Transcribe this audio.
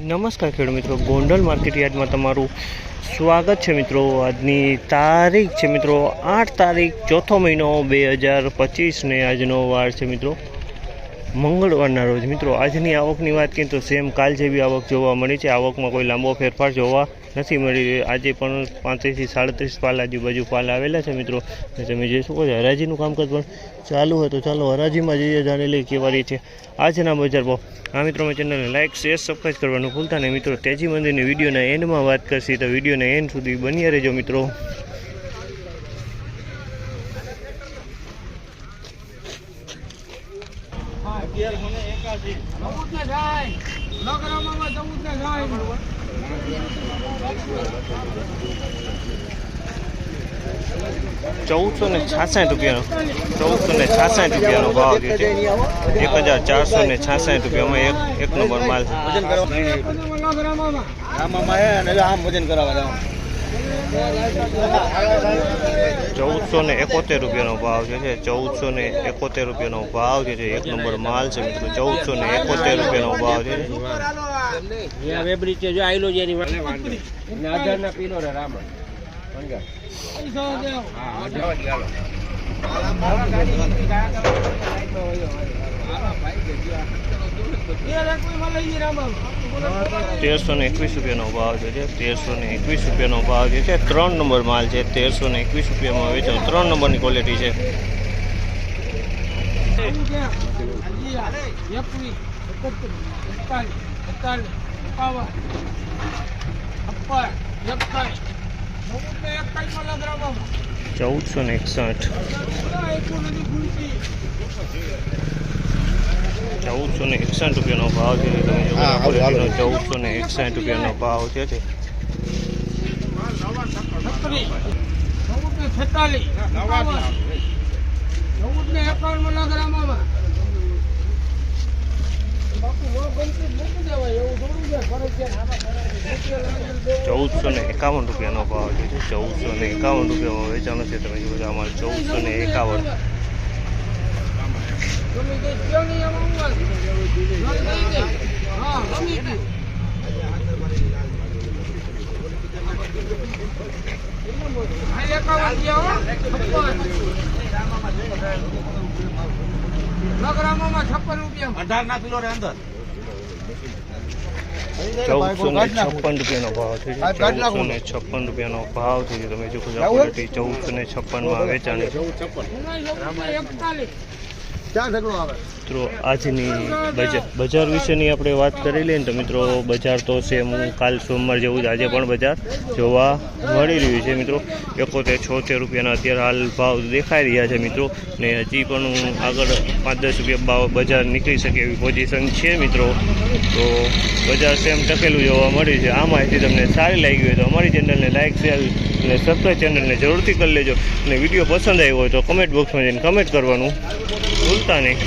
નમસ્કાર ખેડૂત મિત્રો, ગોંડલ માર્કેટ યાર્ડમાં તમારું સ્વાગત છે મિત્રો। આજની તારીખ છે મિત્રો 8 તારીખ ચોથો મહિનો 2025 ને આજનો વાર છે મિત્રો મંગળવારના રોજ। મિત્રો આજની આવકની વાત કરીએ તો સેમ કાલ જેવી આવક જોવા મળી છે। આવકમાં કોઈ લાંબો ફેરફાર જોવા નથી મળી। આજે પણ 35 થી 37 પાલ આજુબાજુ પાલ આવેલા છે મિત્રો। તમે જોઈ શકો છો હરાજીનું કામકાજ પણ ચાલુ હોય તો ચાલો હરાજીમાં જઈએ, જાણી લઈએ કેવા રીતે આજના બજાર ભાવ। હા મિત્રો, મેં ચેનલને લાઇક શેર સબસ્ક્રાઈબ કરવાનું ભૂલતા નહીં મિત્રો। તેજી મંદિરની વિડીયોના એન્ડમાં વાત કરશી તો વિડીયોના એન્ડ સુધી બન્યા રહેજો મિત્રો। ₹1466 ભાવ છે। 1466 રૂપિયામાં એક નંબર માલ છે। 1471 રૂપિયાનો ભાવ છે। 1471 રૂપિયાનો ભાવ છે। એક નંબર માલ છે મિત્રો। 1471 રૂપિયાનો ભાવ છે। ₹1321 ભાવ છે। 1321 રૂપિયાનો ભાવ છે। 3 નંબર માલ છે। 1321 રૂપિયામાં વેચાણ। 3 નંબરની ક્વોલિટી છે। ₹1461 રૂપિયાનો ભાવ છે। તમે જો 1461 રૂપિયાનો ભાવ છે। ₹1451 રૂપિયાનો ભાવ છે। 1451 રૂપિયામાં વેચાણ છે। તમે જોજો અમારે 1451। ₹1456 ભાવ છે। 1456 રૂપિયાનો ભાવ છે। તમે જો ક્વોલિટી 1456માં વેચાણી છે। મિત્રો આજની બજાર વિશેની આપણે વાત કરી લઈએ ને તો મિત્રો બજાર તો સેમ કાલ સોમવાર જેવું જ આજે પણ બજાર જોવા મળી રહ્યું છે મિત્રો। 71-76 રૂપિયાના અત્યારે હાલ ભાવ દેખાઈ રહ્યા છે મિત્રો। ને હજી પણ આગળ 5-10 રૂપિયા બજાર નીકળી શકે એવી પોઝિશન છે મિત્રો। તો બજાર સેમ ટકેલું જોવા મળ્યું છે। આ માહિતી તમને સારી લાગી હોય તો અમારી ચેનલને લાઇક શેર અને સબસ્ક્રાઈબ ચેનલને જરૂરથી કરી લેજો। અને વિડીયો પસંદ આવ્યો હોય તો કમેન્ટ બોક્સમાં જઈને કમેન્ટ કરવાનું ભૂલતા નહીં।